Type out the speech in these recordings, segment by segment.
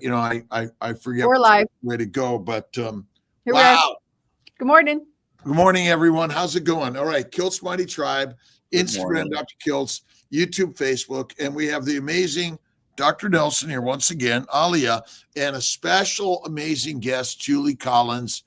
I forget We're live. where to go, but Here we are. wow. Good morning. Good morning, everyone. How's it going? All right, Kiltz Mighty Tribe, Good Instagram, morning. Dr. Kiltz, YouTube, Facebook, and we have the amazing Dr. Nelson here once again, Alia, and a special amazing guest, Julie Collins,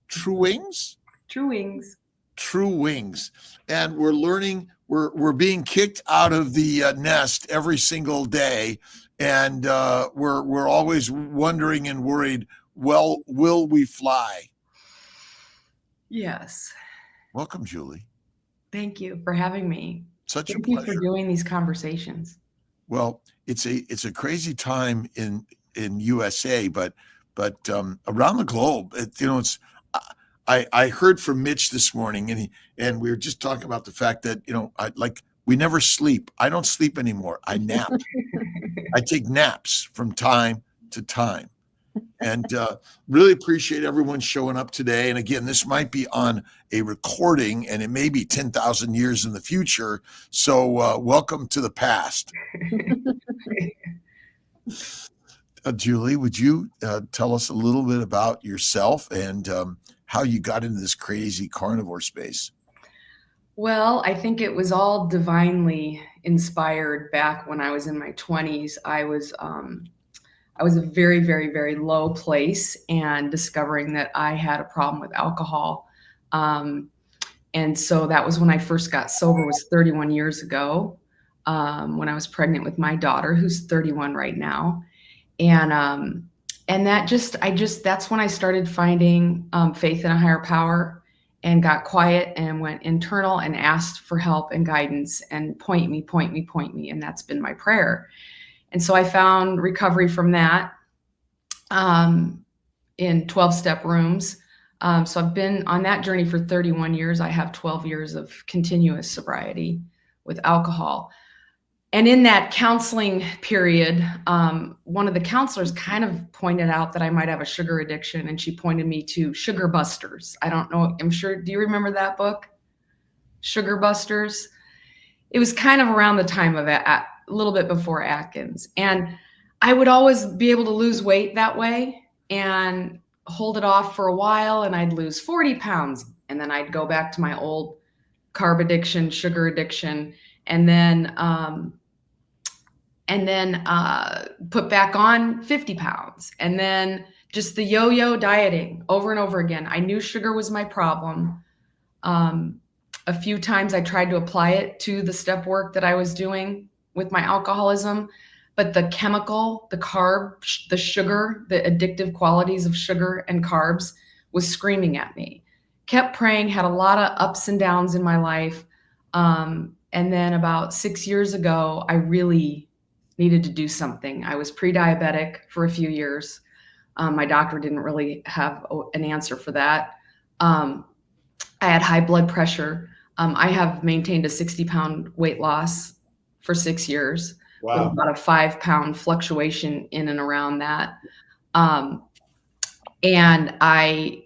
True Wings. True Wings. True Wings, and we're learning. We're being kicked out of the nest every single day, and we're always wondering and worried. Well, will we fly? Yes. Welcome, Julie. Thank you for having me. Such Thank a pleasure. you for doing these conversations. Well, it's a crazy time in USA, but around the globe, it's. I heard from Mitch this morning, and we were just talking about the fact that we never sleep. I don't sleep anymore. I nap. I take naps from time to time, and really appreciate everyone showing up today. And again, this might be on a recording, and it may be 10,000 years in the future. So welcome to the past. Julie, would you tell us a little bit about yourself and how you got into this crazy carnivore space? Well, I think it was all divinely inspired back when I was in my 20s. I was a very, very, very low place and discovering that I had a problem with alcohol. And so that was when I first got sober, was 31 years ago, when I was pregnant with my daughter, who's 31 right now. And that's when I started finding faith in a higher power and got quiet and went internal and asked for help and guidance and point me. And that's been my prayer. And so I found recovery from that in 12-step rooms. So I've been on that journey for 31 years. I have 12 years of continuous sobriety with alcohol. And in that counseling period, one of the counselors kind of pointed out that I might have a sugar addiction, and she pointed me to Sugar Busters. I don't know, I'm sure, do you remember that book? Sugar Busters? It was kind of around the time of a little bit before Atkins. And I would always be able to lose weight that way and hold it off for a while, and I'd lose 40 pounds. And then I'd go back to my old carb addiction, sugar addiction, and then put back on 50 pounds. And then just the yo-yo dieting over and over again. I knew sugar was my problem. A few times I tried to apply it to the step work that I was doing with my alcoholism, but the chemical, the carb, the sugar, the addictive qualities of sugar and carbs was screaming at me. Kept praying, had a lot of ups and downs in my life. And then about 6 years ago, I really needed to do something. I was pre-diabetic for a few years. My doctor didn't really have an answer for that. I had high blood pressure. I have maintained a 60-pound weight loss for 6 years. Wow. With about a 5-pound fluctuation in and around that. And I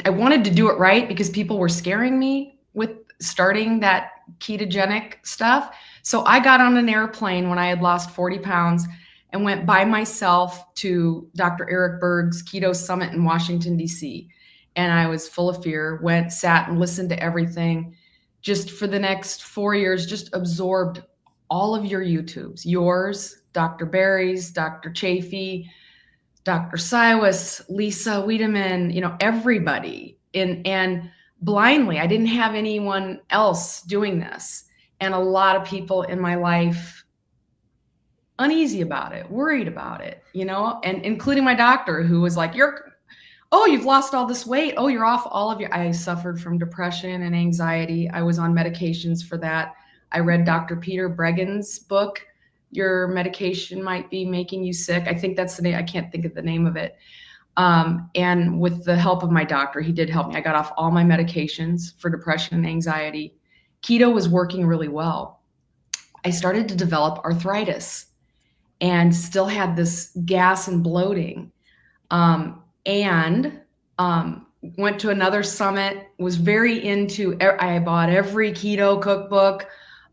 wanted to do it right because people were scaring me with starting that ketogenic stuff. So I got on an airplane when I had lost 40 pounds and went by myself to Dr. Eric Berg's Keto Summit in Washington, D.C. And I was full of fear, sat and listened to everything. Just for the next 4 years, just absorbed all of your YouTubes, yours, Dr. Barry's, Dr. Chafee, Dr. Siwas, Lisa Wiedemann, everybody. And blindly, I didn't have anyone else doing this. And a lot of people in my life uneasy about it, worried about it, and including my doctor, who was like, you've lost all this weight. Oh, you're off all of I suffered from depression and anxiety. I was on medications for that. I read Dr. Peter Bregan's book, Your Medication Might Be Making You Sick. I think that's the name. I can't think of the name of it. And with the help of my doctor, he did help me. I got off all my medications for depression and anxiety. Keto was working really well. I started to develop arthritis and still had this gas and bloating. Went to another summit, was very into, I bought every keto cookbook.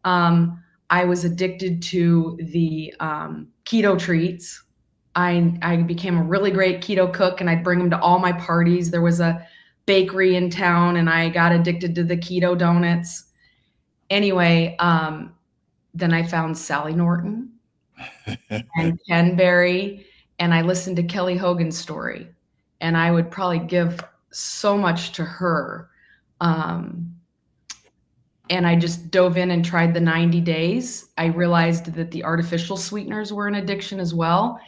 I was addicted to the keto treats. I became a really great keto cook, and I'd bring them to all my parties. There was a bakery in town, and I got addicted to the keto donuts. Anyway, then I found Sally Norton and Ken Berry, and I listened to Kelly Hogan's story, and I would probably give so much to her. And I just dove in and tried the 90 days. I realized that the artificial sweeteners were an addiction as well.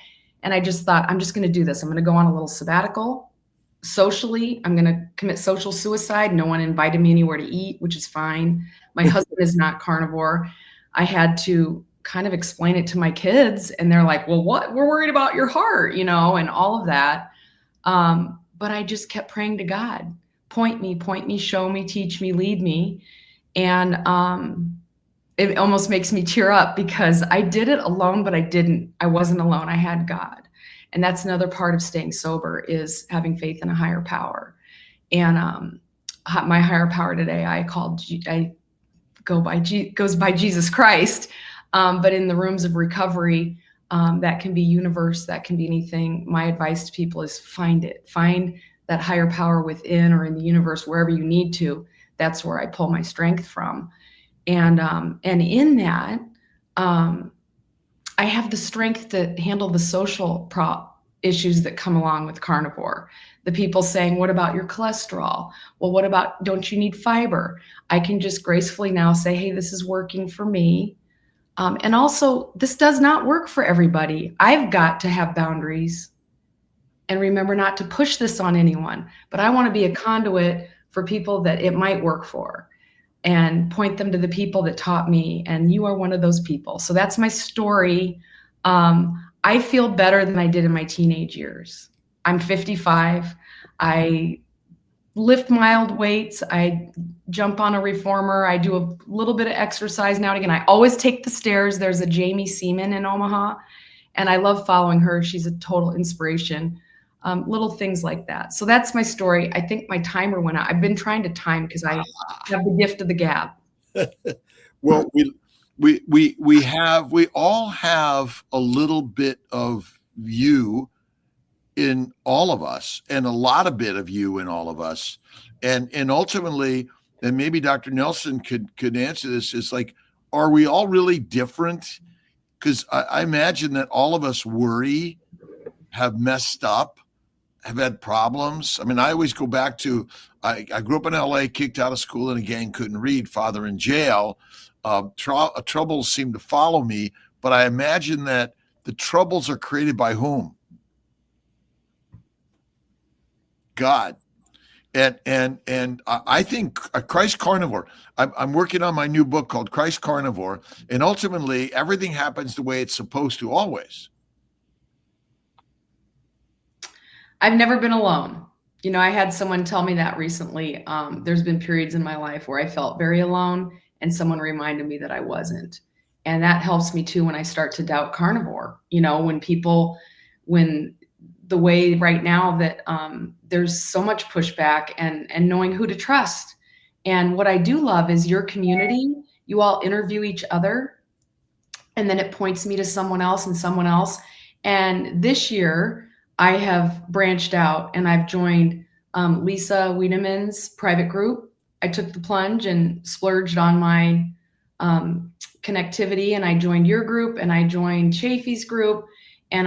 And I just thought, I'm just going to do this. I'm going to go on a little sabbatical. Socially, I'm going to commit social suicide. No one invited me anywhere to eat, which is fine. My husband is not carnivore. I had to kind of explain it to my kids, and they're like, well, what? We're worried about your heart, and all of that. But I just kept praying to God, point me, show me, teach me, lead me. And it almost makes me tear up because I did it alone, but I wasn't alone. I had God. And that's another part of staying sober, is having faith in a higher power. And my higher power today, goes by Jesus Christ. But in the rooms of recovery, that can be universe, that can be anything. My advice to people is find that higher power within or in the universe, wherever you need to. That's where I pull my strength from. And in that, I have the strength to handle the social issues that come along with carnivore. The people saying, what about your cholesterol? Well, what about, don't you need fiber? I can just gracefully now say, hey, this is working for me. And also, this does not work for everybody. I've got to have boundaries and remember not to push this on anyone. But I want to be a conduit for people that it might work for, and point them to the people that taught me. And you are one of those people. So that's my story. I feel better than I did in my teenage years. I'm 55. I lift mild weights. I jump on a reformer. I do a little bit of exercise now and again. I always take the stairs. There's a Jamie Seaman in Omaha, and I love following her. She's a total inspiration. Little things like that. So that's my story. I think my timer went out. I've been trying to time because I have the gift of the gab. Well, we all have a little bit of you in all of us, and a lot of bit of you in all of us. And ultimately, and maybe Dr. Nelson could answer this, is like, are we all really different? Because I imagine that all of us worry, have messed up, have had problems. I mean, I always go back to, I grew up in LA, kicked out of school in a gang, couldn't read, father in jail. Troubles seem to follow me, but I imagine that the troubles are created by whom? God. And I think Christ Carnivore, I'm working on my new book called Christ Carnivore, and ultimately everything happens the way it's supposed to always. I've never been alone. I had someone tell me that recently. There's been periods in my life where I felt very alone, and someone reminded me that I wasn't. And that helps me too when I start to doubt carnivore. When the way right now that there's so much pushback and knowing who to trust. And what I do love is your community. You all interview each other, and then it points me to someone else and someone else. And this year, I have branched out and I've joined Lisa Wiedemann's private group. I took the plunge and splurged on my connectivity, and I joined your group, and I joined Chafee's group. And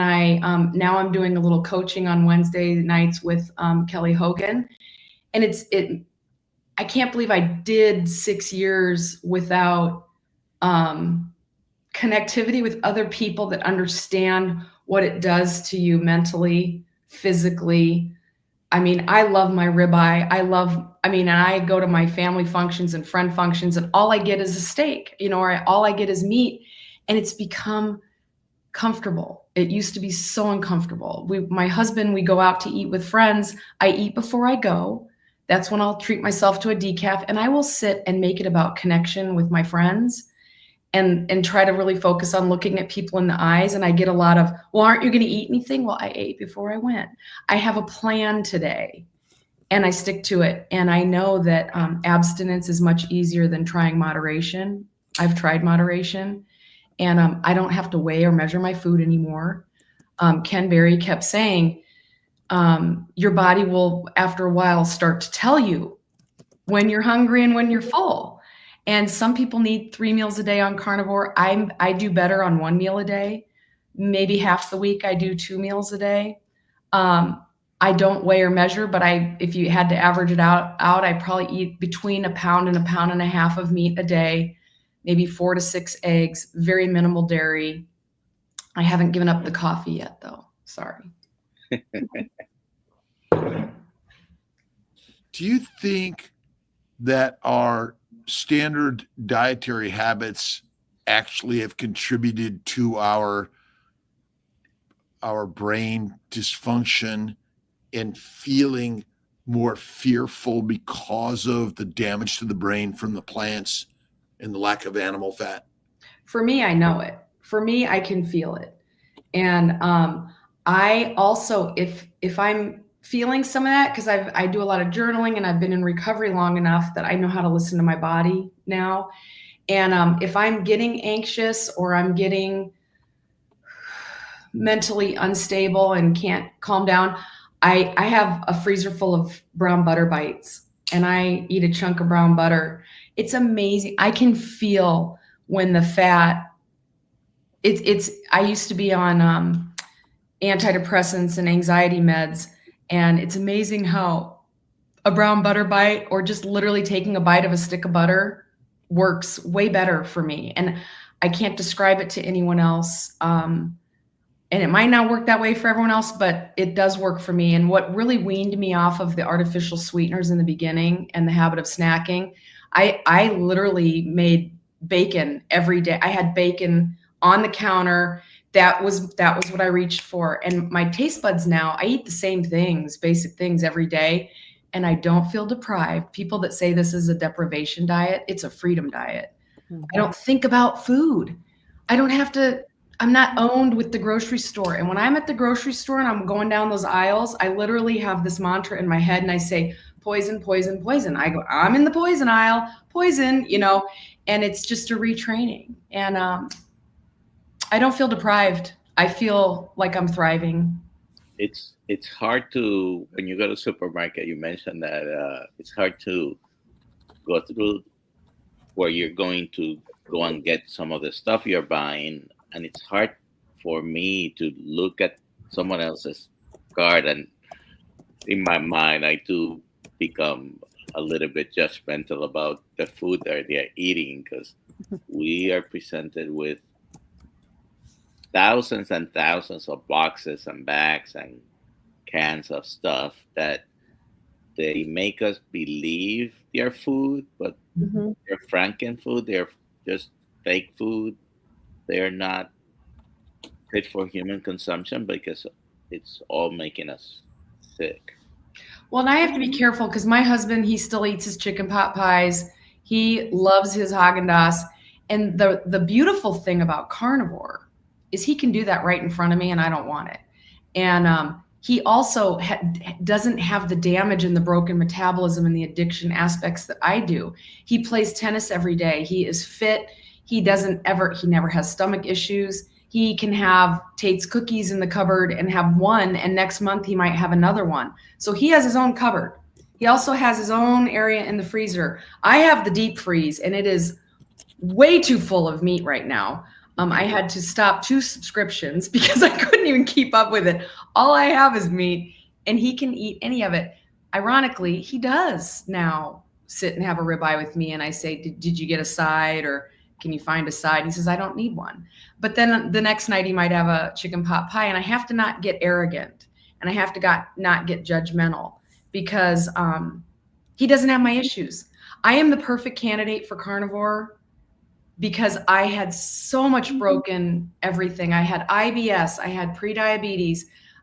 now I'm doing a little coaching on Wednesday nights with Kelly Hogan. And I can't believe I did 6 years without connectivity with other people that understand what it does to you mentally, physically. I mean, I love my ribeye. And I go to my family functions and friend functions, and all I get is a steak, or all I get is meat. And it's become comfortable. It used to be so uncomfortable. My husband, we go out to eat with friends. I eat before I go. That's when I'll treat myself to a decaf, and I will sit and make it about connection with my friends. And try to really focus on looking at people in the eyes. And I get a lot of, well, aren't you going to eat anything? Well, I ate before I went. I have a plan today, and I stick to it. And I know that abstinence is much easier than trying moderation. I've tried moderation, and I don't have to weigh or measure my food anymore. Ken Berry kept saying, your body will, after a while, start to tell you when you're hungry and when you're full. And some people need 3 meals a day on carnivore. I do better on 1 meal a day. Maybe half the week I do 2 meals a day. I don't weigh or measure, but if you had to average it out, I probably eat between 1 pound and 1.5 pounds of meat a day, maybe 4 to 6 eggs, very minimal dairy. I haven't given up the coffee yet, though. Sorry. Do you think that our standard dietary habits actually have contributed to our brain dysfunction and feeling more fearful because of the damage to the brain from the plants and the lack of animal fat? For me, I know it. For me, I can feel it. And I also, if I'm feeling some of that, because I do a lot of journaling and I've been in recovery long enough that I know how to listen to my body now. And if I'm getting anxious or I'm getting mentally unstable and can't calm down, I have a freezer full of brown butter bites and I eat a chunk of brown butter. It's amazing. I can feel when the fat, I used to be on antidepressants and anxiety meds, and it's amazing how a brown butter bite or just literally taking a bite of a stick of butter works way better for me. And I can't describe it to anyone else. And it might not work that way for everyone else, but it does work for me. And what really weaned me off of the artificial sweeteners in the beginning and the habit of snacking, I literally made bacon every day. I had bacon on the counter. That was what I reached for. And my taste buds now, I eat the same things, basic things every day, and I don't feel deprived. People that say this is a deprivation diet, it's a freedom diet. Mm-hmm. I don't think about food. I don't have to, I'm not owned with the grocery store. And when I'm at the grocery store and I'm going down those aisles, I literally have this mantra in my head and I say, poison, poison, poison. I go, I'm in the poison aisle, poison, and it's just a retraining. And I don't feel deprived. I feel like I'm thriving. It's hard to, when you go to the supermarket, you mentioned that it's hard to go through where you're going to go and get some of the stuff you're buying. And it's hard for me to look at someone else's cart. And in my mind, I do become a little bit judgmental about the food that they're eating, because we are presented with thousands and thousands of boxes and bags and cans of stuff that they make us believe they're food, but they're Franken food. They're just fake food. They're not fit for human consumption because it's all making us sick. Well, and I have to be careful because my husband, he still eats his chicken pot pies. He loves his Haagen-Dazs. And the beautiful thing about carnivore is he can do that right in front of me and I don't want it. And he also doesn't have the damage and the broken metabolism and the addiction aspects that I do. He plays tennis every day. He is fit. He never has stomach issues. He can have Tate's cookies in the cupboard and have one, and next month he might have another one. So he has his own cupboard. He also has his own area in the freezer. I have the deep freeze and it is way too full of meat right now. I had to stop 2 subscriptions because I couldn't even keep up with it. All I have is meat and he can eat any of it. Ironically, he does now sit and have a ribeye with me. And I say, did you get a side, or can you find a side? And he says, I don't need one. But then the next night he might have a chicken pot pie, and I have to not get arrogant and I have to not get judgmental because he doesn't have my issues. I am the perfect candidate for carnivore because I had so much broken everything. I had IBS, I had prediabetes,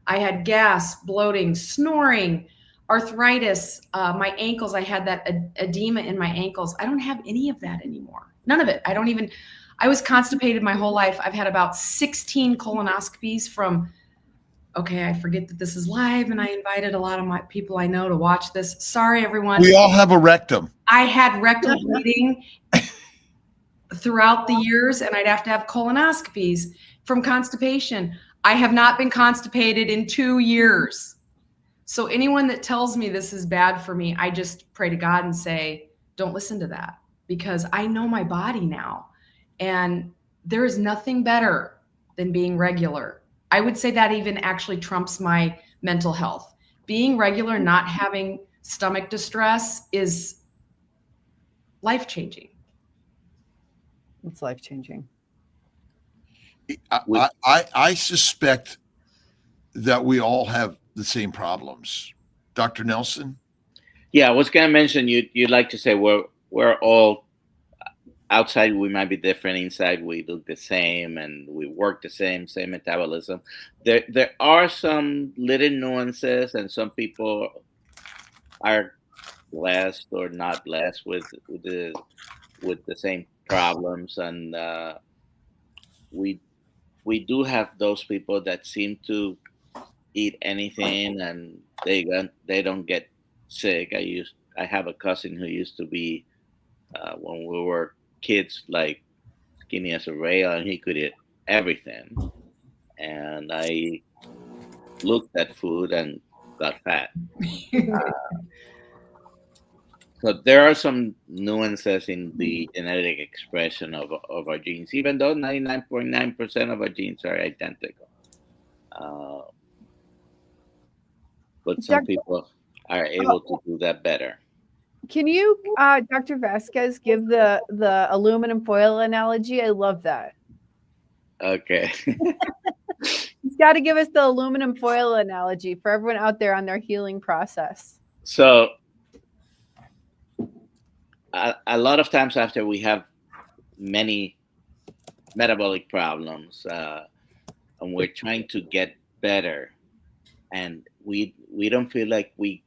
I had gas, bloating, snoring, arthritis, my ankles. I had that edema in my ankles. I don't have any of that anymore. None of it. I was constipated my whole life. I've had about 16 colonoscopies from, okay, I forget that this is live and I invited a lot of my people I know to watch this. Sorry, everyone. We all have a rectum. I had rectal bleeding throughout the years, and I'd have to have colonoscopies from constipation. I have not been constipated in 2 years. So anyone that tells me this is bad for me, I just pray to God and say, don't listen to that, because I know my body now. And there is nothing better than being regular. I would say that even actually trumps my mental health. Being regular, not having stomach distress is life-changing. It's life-changing. I suspect that we all have the same problems. Dr. Nelson? Yeah, I was going to mention you'd like to say we're all outside. We might be different. Inside, we look the same and we work the same metabolism. There are some little nuances, and some people are blessed or not blessed with the same problems, and we do have those people that seem to eat anything and they don't get sick. I have a cousin who used to be when we were kids, like skinny as a rail, and he could eat everything. And I looked at food and got fat. So there are some nuances in the genetic expression of our genes, even though 99.9% of our genes are identical. But some people are able to do that better. Can you, Dr. Vasquez, give the aluminum foil analogy? I love that. Okay. He's got to give us the aluminum foil analogy for everyone out there on their healing process. So a lot of times after we have many metabolic problems and we're trying to get better, and we don't feel like we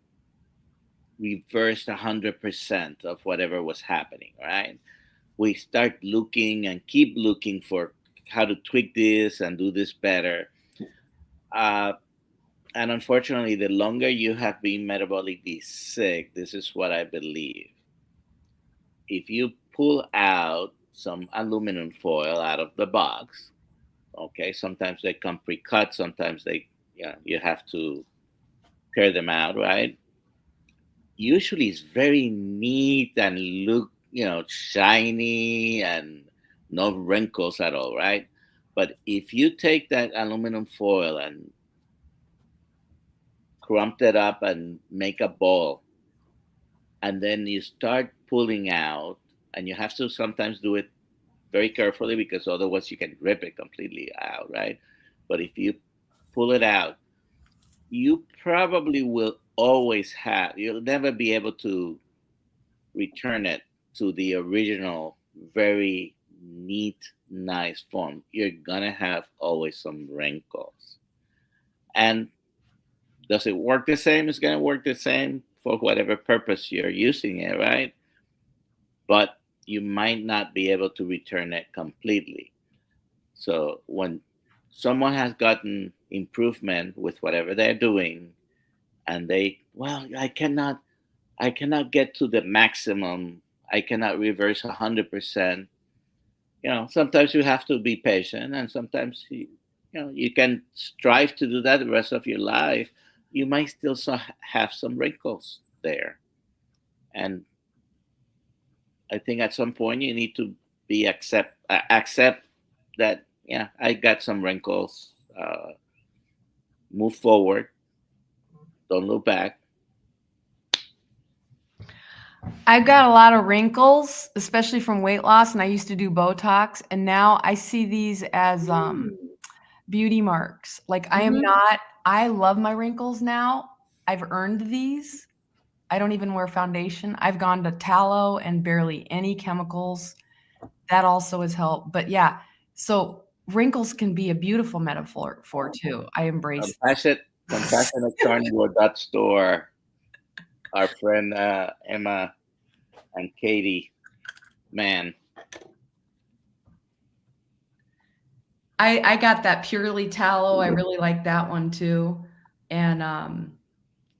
reversed 100% of whatever was happening, right? We start looking and keep looking for how to tweak this and do this better. And unfortunately, the longer you have been metabolically sick, this is what I believe. If you pull out some aluminum foil out of the box, okay, sometimes they come pre-cut, sometimes you have to tear them out, right? Usually it's very neat and look, shiny and no wrinkles at all, right? But if you take that aluminum foil and crump it up and make a ball, and then you start pulling out, and you have to sometimes do it very carefully because otherwise you can rip it completely out, right? But if you pull it out, you probably will you'll never be able to return it to the original, very neat, nice form. You're gonna have always some wrinkles. And does it work the same? It's gonna work the same for whatever purpose you're using it, right? But you might not be able to return it completely. So when someone has gotten improvement with whatever they're doing, and I cannot get to the maximum. I cannot reverse 100%. Sometimes you have to be patient, and sometimes you can strive to do that the rest of your life. You might still have some wrinkles there, and I think at some point you need to accept that. Yeah, I got some wrinkles. Move forward. Don't look back. I've got a lot of wrinkles, especially from weight loss, and I used to do Botox, and now I see these as beauty marks. Like I love my wrinkles now. I've earned these. I don't even wear foundation. I've gone to tallow and barely any chemicals. That also has helped. But yeah, so wrinkles can be a beautiful metaphor too. I embrace Compassionate Carnivore store. Our friend Emma and Katie, man. I got that purely tallow. I really like that one too. And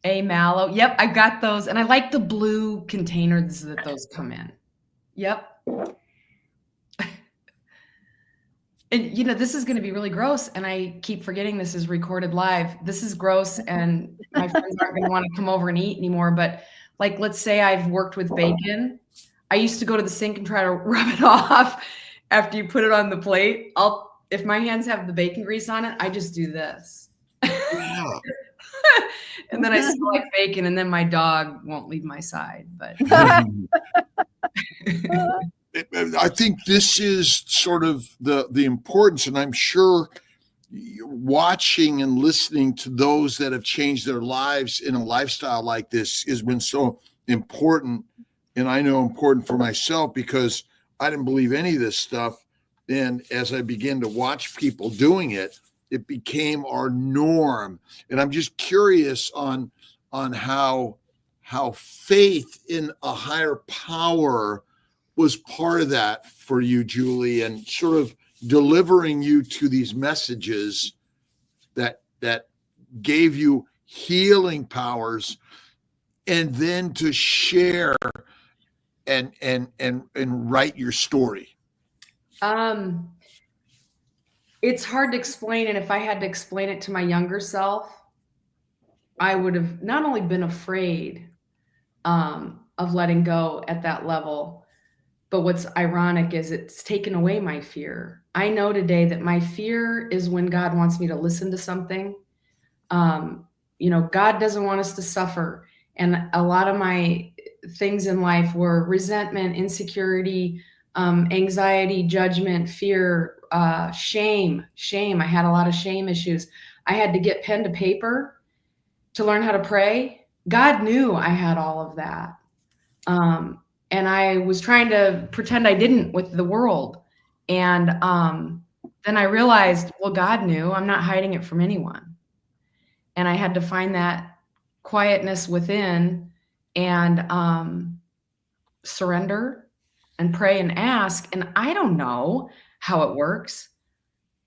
a mallow. Yep, I got those. And I like the blue containers that those come in. Yep. And this is going to be really gross, and I keep forgetting this is recorded live. This is gross, and my friends aren't going to want to come over and eat anymore. But like, let's say I've worked with bacon. I used to go to the sink and try to rub it off after you put it on the plate. If my hands have the bacon grease on it, I just do this. Yeah. And then I still like bacon, and then my dog won't leave my side. But I think this is sort of the importance, and I'm sure watching and listening to those that have changed their lives in a lifestyle like this has been so important. And I know important for myself because I didn't believe any of this stuff. And as I began to watch people doing it, it became our norm. And I'm just curious on how faith in a higher power was part of that for you, Julie, and sort of delivering you to these messages that gave you healing powers, and then to share and write your story. It's hard to explain, and if I had to explain it to my younger self, I would have not only been afraid of letting go at that level, but what's ironic is it's taken away my fear. I know today that my fear is when God wants me to listen to something. God doesn't want us to suffer. And a lot of my things in life were resentment, insecurity, anxiety, judgment, fear, shame. I had a lot of shame issues. I had to get pen to paper to learn how to pray. God knew I had all of that. And I was trying to pretend I didn't with the world. And then I realized, well, God knew. I'm not hiding it from anyone. And I had to find that quietness within and surrender and pray and ask. And I don't know how it works,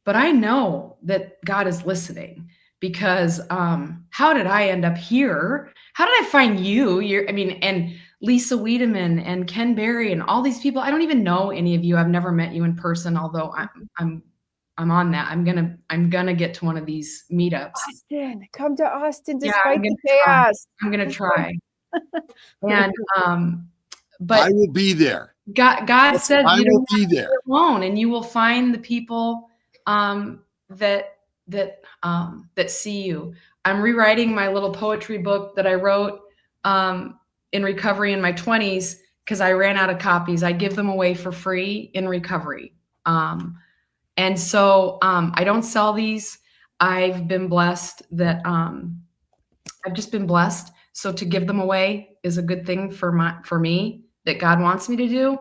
but I know that God is listening, because how did I end up here? How did I find you? And Lisa Wiedemann and Ken Berry and all these people. I don't even know any of you. I've never met you in person, although I'm on that. I'm gonna get to one of these meetups. Austin, come to Austin despite the chaos. I'm gonna try. And but I will be there. God says I you will don't be have to there be alone, and you will find the people that see you. I'm rewriting my little poetry book that I wrote in recovery in my 20s because I ran out of copies. I give them away for free in recovery. And so I don't sell these. I've been blessed that I've just been blessed. So to give them away is a good thing for me that God wants me to do.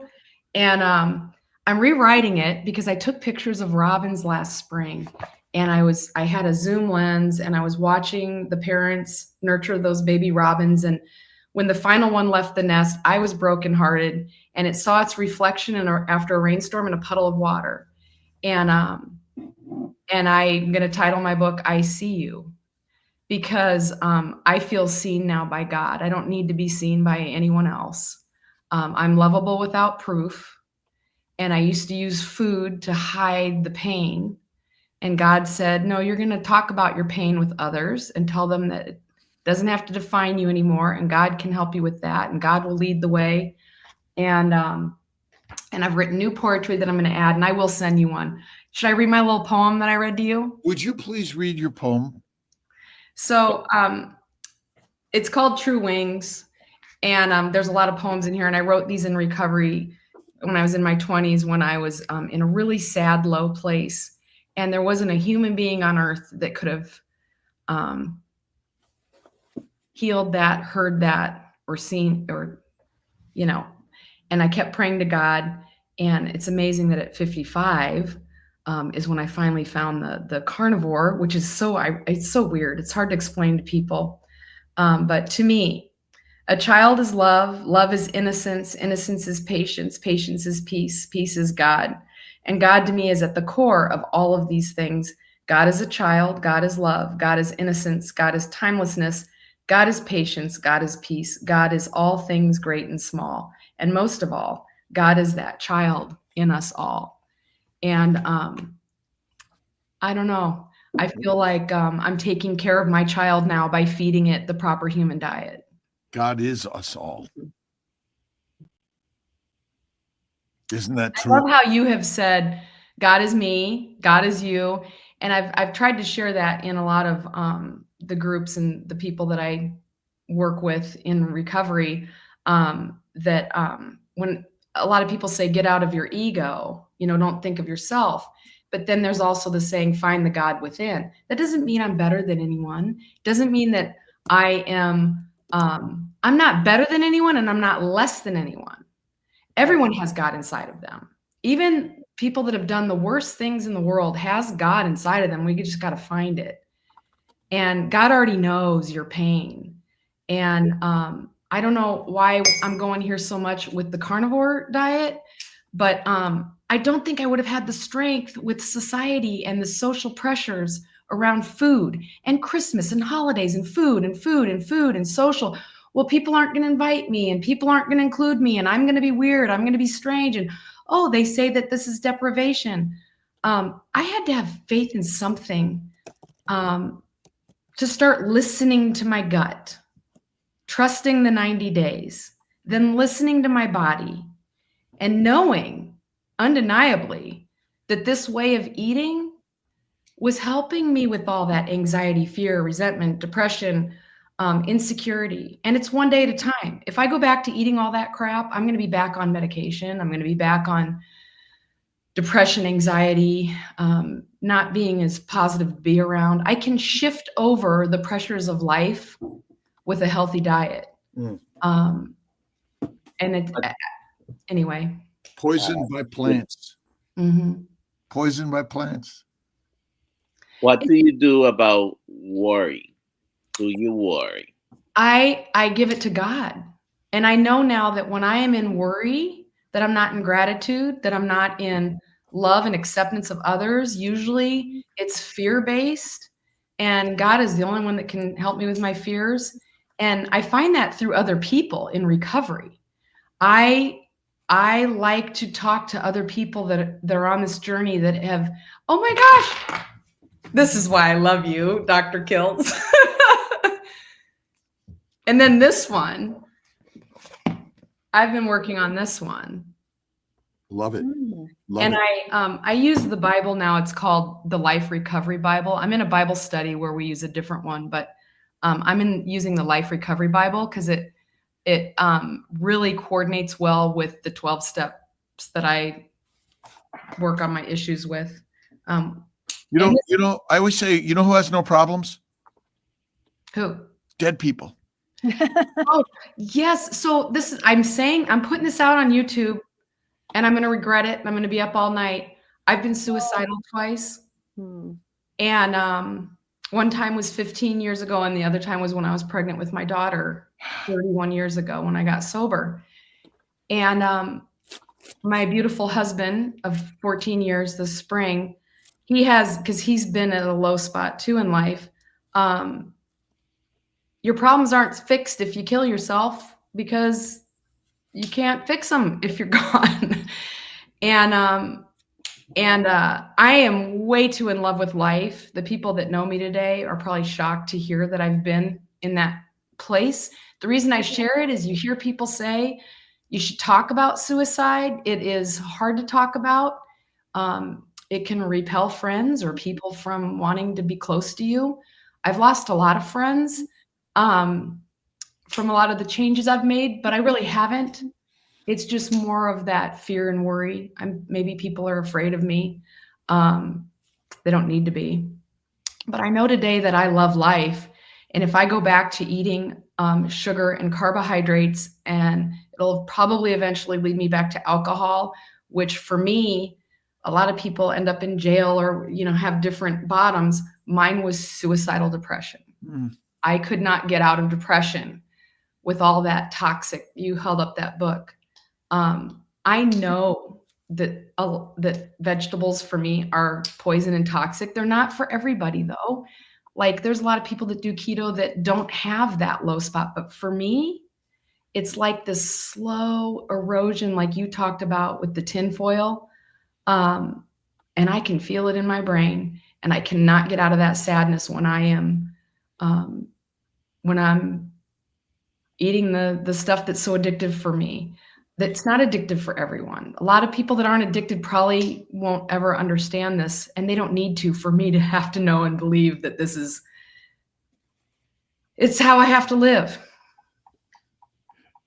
And I'm rewriting it because I took pictures of robins last spring, and I had a zoom lens, and I was watching the parents nurture those baby robins. And when the final one left the nest, I was brokenhearted, and it saw its reflection after a rainstorm in a puddle of water. And I'm going to title my book, I See You, because I feel seen now by God. I don't need to be seen by anyone else. I'm lovable without proof. And I used to use food to hide the pain. And God said, no, you're going to talk about your pain with others and tell them that it doesn't have to define you anymore. And God can help you with that. And God will lead the way. And I've written new poetry that I'm going to add, and I will send you one. Should I read my little poem that I read to you? Would you please read your poem? So it's called True Wings. And there's a lot of poems in here. And I wrote these in recovery when I was in my 20s, when I was in a really sad, low place. And there wasn't a human being on earth that could have healed that, heard that, or seen, or, and I kept praying to God. And it's amazing that at 55 is when I finally found the carnivore, which is it's so weird. It's hard to explain to people. But to me, a child is love. Love is innocence. Innocence is patience. Patience is peace. Peace is God. And God to me is at the core of all of these things. God is a child. God is love. God is innocence. God is timelessness. God is patience. God is peace. God is all things great and small. And most of all, God is that child in us all. And I don't know. I feel like I'm taking care of my child now by feeding it the proper human diet. God is us all. Isn't that I true? love how you have said, God is me, God is you. And I've tried to share that in a lot of the groups and the people that I work with in recovery, that when a lot of people say, get out of your ego, don't think of yourself. But then there's also the saying, find the God within. That doesn't mean I'm better than anyone. Doesn't mean that I'm not better than anyone and I'm not less than anyone. Everyone has God inside of them. Even people that have done the worst things in the world has God inside of them. We just got to find it. And God already knows your pain. And I don't know why I'm going here so much with the carnivore diet, but I don't think I would have had the strength with society and the social pressures around food and Christmas and holidays and food and food and food and social. Well, people aren't going to invite me and people aren't going to include me and I'm going to be weird. I'm going to be strange. And, oh, they say that this is deprivation. I had to have faith in something to start listening to my gut, trusting the 90 days, then listening to my body and knowing undeniably that this way of eating was helping me with all that anxiety, fear, resentment, depression, insecurity. And it's one day at a time. If I go back to eating all that crap, I'm going to be back on medication. I'm going to be back on depression, anxiety, not being as positive to be around. I can shift over the pressures of life with a healthy diet. And anyway. Poisoned by plants. Mm-hmm. Poisoned by plants. What do you do about worry? Do you worry? I give it to God. And I know now that when I am in worry, that I'm not in gratitude, that I'm not in love and acceptance of others. Usually it's fear-based, and God is the only one that can help me with my fears. And I find that through other people in recovery. I like to talk to other people that are on this journey that have, oh my gosh, this is why I love you, Dr. Kiltz. And then this one, I've been working on this one. Love it. Love and it. I use the Bible now. It's called the Life Recovery Bible. I'm in a Bible study where we use a different one, but I'm using the Life Recovery Bible because it really coordinates well with the 12 steps that I work on my issues with. I always say, who has no problems? Who? Dead people. Oh, yes. So I'm putting this out on YouTube and I'm going to regret it. And I'm going to be up all night. I've been suicidal twice. And one time was 15 years ago. And the other time was when I was pregnant with my daughter 31 years ago when I got sober. And my beautiful husband of 14 years this spring, because he's been at a low spot too in life. Your problems aren't fixed if you kill yourself because you can't fix them if you're gone. And I am way too in love with life. The people that know me today are probably shocked to hear that I've been in that place. The reason I share it is you hear people say you should talk about suicide. It is hard to talk about. It can repel friends or people from wanting to be close to you. I've lost a lot of friends from a lot of the changes I've made, but I really haven't. It's just more of that fear and worry. Maybe people are afraid of me. They don't need to be. But I know today that I love life. And if I go back to eating sugar and carbohydrates, and it'll probably eventually lead me back to alcohol, which for me, a lot of people end up in jail or, have different bottoms. Mine was suicidal depression. I could not get out of depression with all that toxic. You held up that book. I know that vegetables for me are poison and toxic. They're not for everybody though. Like there's a lot of people that do keto that don't have that low spot. But for me, it's like this slow erosion, like you talked about with the tinfoil. And I can feel it in my brain. And I cannot get out of that sadness when I'm eating the stuff that's so addictive for me. That's not addictive for everyone. A lot of people that aren't addicted probably won't ever understand this, and they don't need to for me to have to know and believe that it's how I have to live.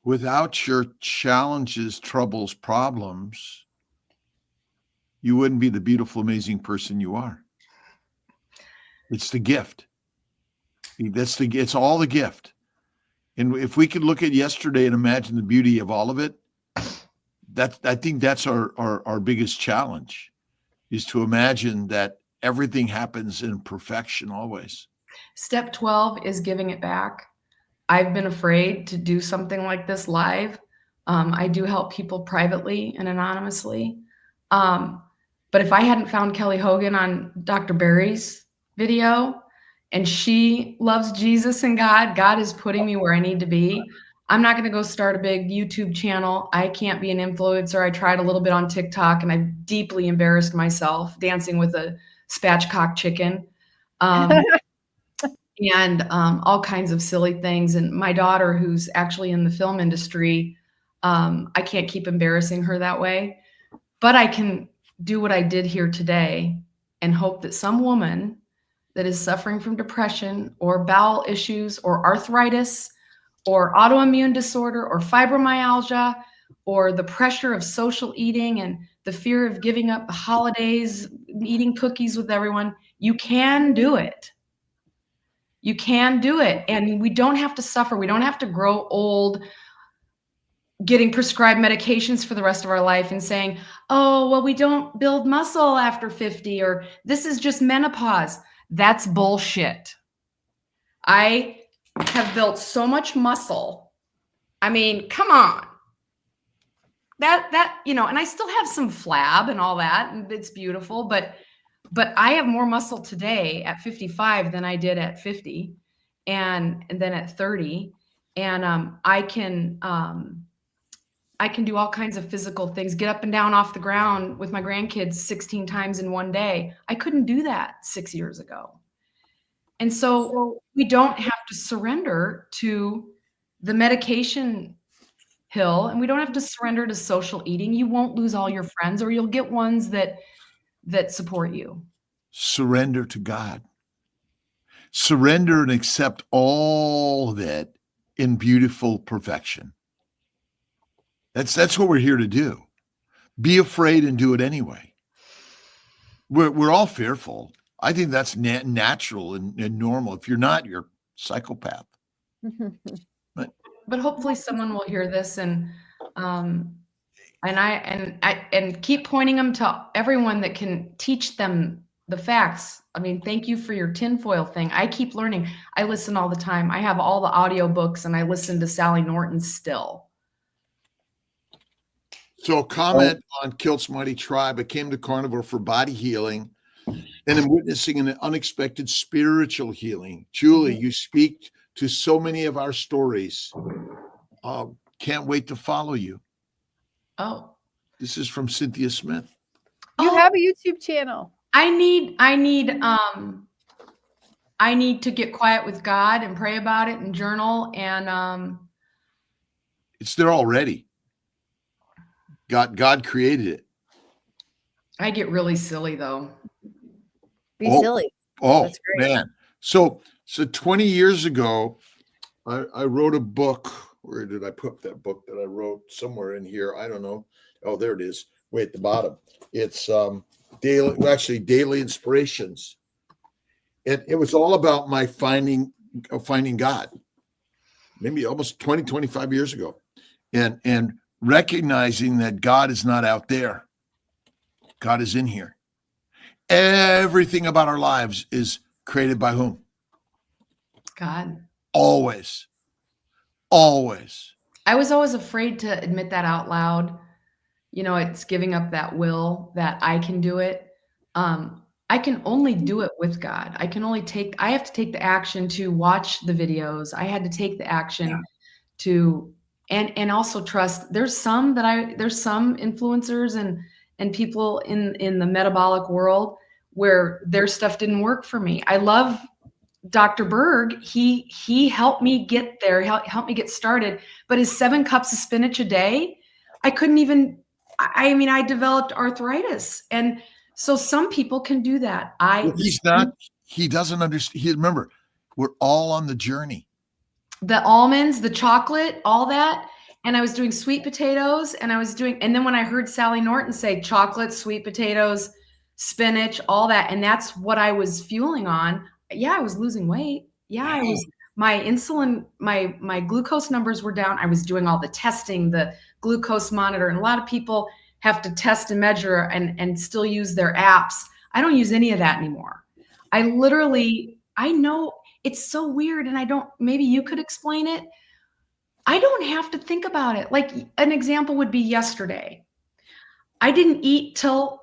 Without your challenges, troubles, problems, you wouldn't be the beautiful, amazing person you are. It's the gift. It's all the gift. And if we could look at yesterday and imagine the beauty of all of it, I think that's our biggest challenge, is to imagine that everything happens in perfection always. Step 12 is giving it back. I've been afraid to do something like this live. I do help people privately and anonymously. But if I hadn't found Kelly Hogan on Dr. Barry's video, and she loves Jesus and God is putting me where I need to be, I'm not going to go start a big YouTube channel. I can't be an influencer. I tried a little bit on TikTok and I've deeply embarrassed myself dancing with a spatchcock chicken. And all kinds of silly things. And my daughter, who's actually in the film industry, I can't keep embarrassing her that way. But I can do what I did here today and hope that some woman that is suffering from depression or bowel issues or arthritis or autoimmune disorder or fibromyalgia or the pressure of social eating and the fear of giving up the holidays, eating cookies with everyone, you can do it. You can do it. And we don't have to suffer. We don't have to grow old, getting prescribed medications for the rest of our life and saying, oh, well, we don't build muscle after 50, or this is just menopause. That's bullshit. I have built so much muscle. I mean, come on. That, and I still have some flab and all that, and it's beautiful, but I have more muscle today at 55 than I did at 50 and then at 30. And I can do all kinds of physical things, get up and down off the ground with my grandkids 16 times in one day. I couldn't do that 6 years ago. And so we don't have to surrender to the medication hill, and we don't have to surrender to social eating. You won't lose all your friends, or you'll get ones that support you. Surrender to God. Surrender and accept all of it in beautiful perfection. That's what we're here to do. Be afraid and do it anyway. We're all fearful. I think that's natural and normal. If you're not, you're a psychopath. But hopefully someone will hear this and keep pointing them to everyone that can teach them the facts. I mean, thank you for your tinfoil thing. I keep learning. I listen all the time. I have all the audio books and I listen to Sally Norton still. So comment on Kiltz Mighty Tribe. I came to Carnivore for body healing and I'm witnessing an unexpected spiritual healing. Julie, you speak to so many of our stories. Can't wait to follow you. Oh. This is from Cynthia Smith. You have a YouTube channel. I need to get quiet with God and pray about it and journal and it's there already. God created it. I get really silly though. Be silly. Oh, that's great. Man. So 20 years ago, I wrote a book. Where did I put that book that I wrote? Somewhere in here. I don't know. Oh, there it is. Way at the bottom. It's daily inspirations. It was all about my finding God, maybe almost 20, 25 years ago. And recognizing that God is not out there. God is in here. Everything about our lives is created by whom? God. Always. I was always afraid to admit that out loud. It's giving up that will that I can do it. I can only do it with God. I have to take the action to watch the videos. I had to take the action to, and also trust. There's some influencers and people in the metabolic world where their stuff didn't work for me. I love Dr. Berg. He helped me get there, helped me get started. But his 7 cups of spinach a day, I couldn't even, I mean, I developed arthritis. And so some people can do that. He doesn't understand. Remember, we're all on the journey. The almonds, the chocolate, all that. And I was doing sweet potatoes and and then when I heard Sally Norton say chocolate, sweet potatoes, spinach, all that, and that's what I was fueling on. Yeah, I was losing weight. Yeah, I was, my insulin, my glucose numbers were down. I was doing all the testing, the glucose monitor, and a lot of people have to test and measure and still use their apps. I don't use any of that anymore. I know it's so weird, and maybe you could explain it. I don't have to think about it. Like an example would be yesterday. I didn't eat till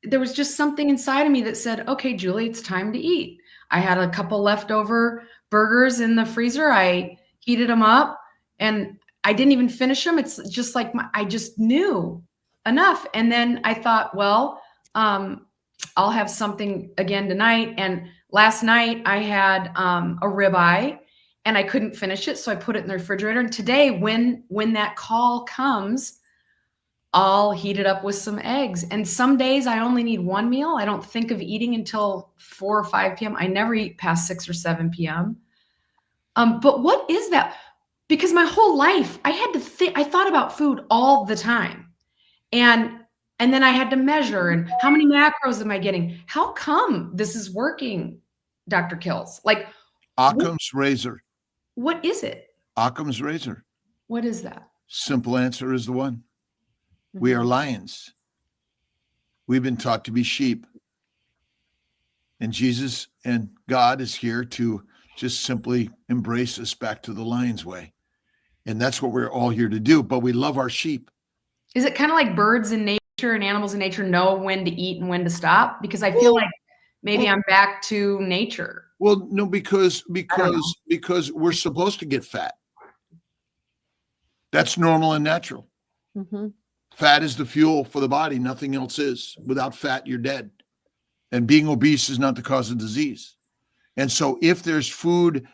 there was just something inside of me that said, okay, Julie, it's time to eat. I had a couple leftover burgers in the freezer. I heated them up and I didn't even finish them. It's just like, I just knew enough. And then I thought, well, I'll have something again tonight. And last night I had a ribeye and I couldn't finish it. So I put it in the refrigerator. And today, when that call comes, I'll heat it up with some eggs. And some days I only need one meal. I don't think of eating until 4 or 5 p.m. I never eat past 6 or 7 p.m. But what is that? Because my whole life I had to think, I thought about food all the time. And then I had to measure and how many macros am I getting? How come this is working, Dr. Kiltz? Like Occam's razor. What is it? Occam's razor. What is that? Simple answer is the one. We are lions. We've been taught to be sheep. And Jesus and God is here to just simply embrace us back to the lion's way. And that's what we're all here to do. But we love our sheep. Is it kind of like birds in nature and animals in nature know when to eat and when to stop? Because I feel like maybe I'm back to nature. Well, no, because we're supposed to get fat. That's normal and natural. Mm-hmm. Fat is the fuel for the body. Nothing else is. Without fat, you're dead. And being obese is not the cause of disease. And so if there's food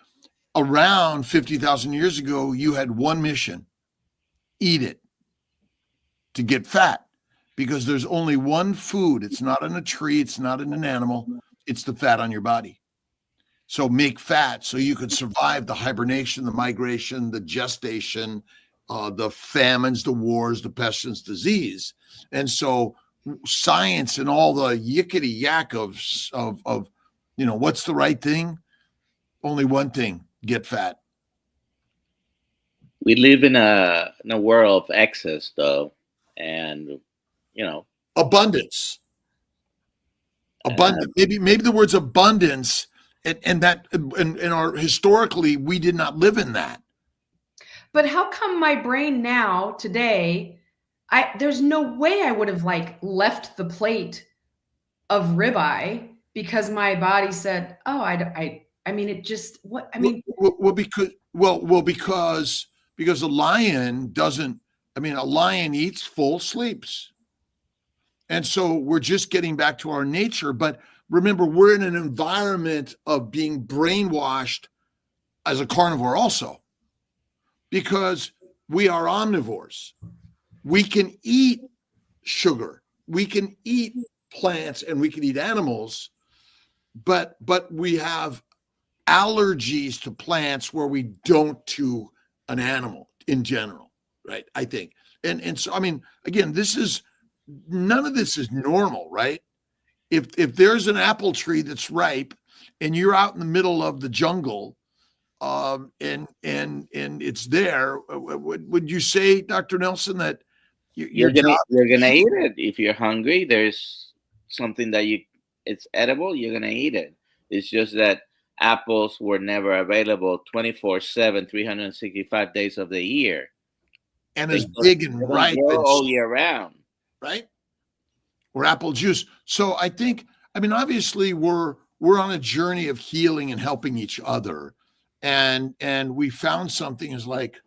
around 50,000 years ago, you had one mission: eat it to get fat, because there's only one food. It's not in a tree. It's not in an animal. It's the fat on your body. So make fat so you could survive the hibernation, the migration, the gestation, the famines, the wars, the pestilence, disease. And so science and all the yickety yak of what's the right thing? Only one thing: get fat. We live in a world of excess, though, and abundance. Maybe the words abundance, and our historically we did not live in that. But how come my brain now today, there's no way I would have left the plate of ribeye because my body said, oh, because a lion doesn't, a lion eats full, sleeps. And so we're just getting back to our nature. But remember, we're in an environment of being brainwashed as a carnivore also, because we are omnivores. We can eat sugar, we can eat plants, and we can eat animals, but we have allergies to plants where we don't to an animal in general, right? I think. And so, again, none of this is normal, right? If there's an apple tree that's ripe and you're out in the middle of the jungle, and it's there, would you say, Dr. Nelson, that you're gonna eat it? If you're hungry, there's something that it's edible, you're gonna eat it. It's just that apples were never available 24/7, 365 days of the year, and as big and ripe all year round, right? Or apple juice. So I think, obviously we're on a journey of healing and helping each other. And we found something is like,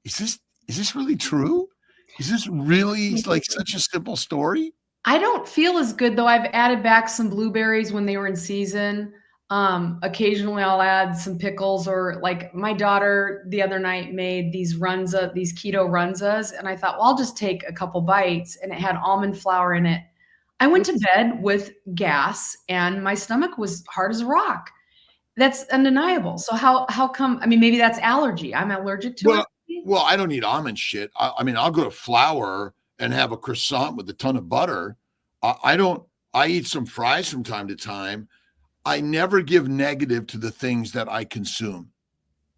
is this really true? Is this really like such a simple story? I don't feel as good though. I've added back some blueberries when they were in season. Occasionally I'll add some pickles, or like my daughter the other night made these keto runzas. And I thought, well, I'll just take a couple bites, and it had almond flour in it. I went to bed with gas and my stomach was hard as a rock. That's undeniable. So how come, I mean, maybe that's allergy. I'm allergic to it. Well, I don't eat almond shit. I mean, I'll go to Flour and have a croissant with a ton of butter. I eat some fries from time to time. I never give negative to the things that I consume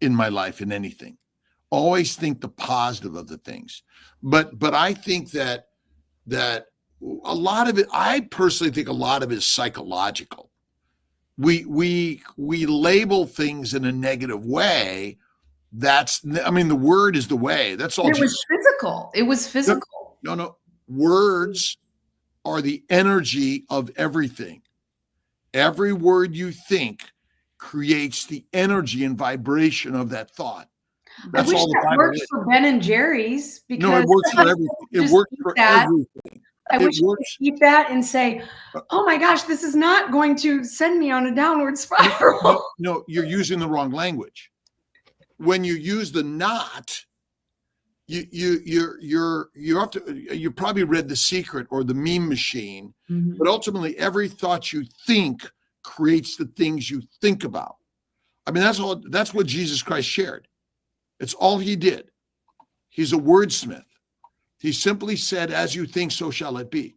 in my life, in anything. Always think the positive of the things. But I think that a lot of it, I personally think a lot of it is psychological. We label things in a negative way. I mean, the word is the way. That's all. It was physical. It was physical. No. Words are the energy of everything. Every word you think creates the energy and vibration of that thought. That's I wish all the that Bible works is. for Ben and Jerry's, because No, it works for everything. It works for everything. I It wish you works. could keep that and say, oh my gosh, this is not going to send me on a downward spiral. No, you're using the wrong language. When you use the not, you have to. You probably read The Secret or The Meme Machine, but ultimately, every thought you think creates the things you think about. I mean, that's all. That's what Jesus Christ shared. It's all he did. He's a wordsmith. He simply said, "As you think, so shall it be."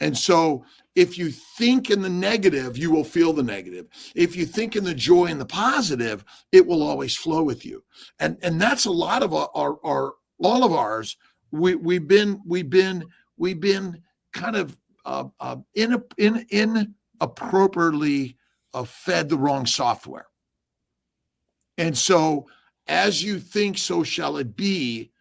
And so if you think in the negative, you will feel the negative. If you think in the joy and the positive, it will always flow with you. And that's a lot of all of ours. We've been kind of inappropriately fed the wrong software. And so as you think, so shall it be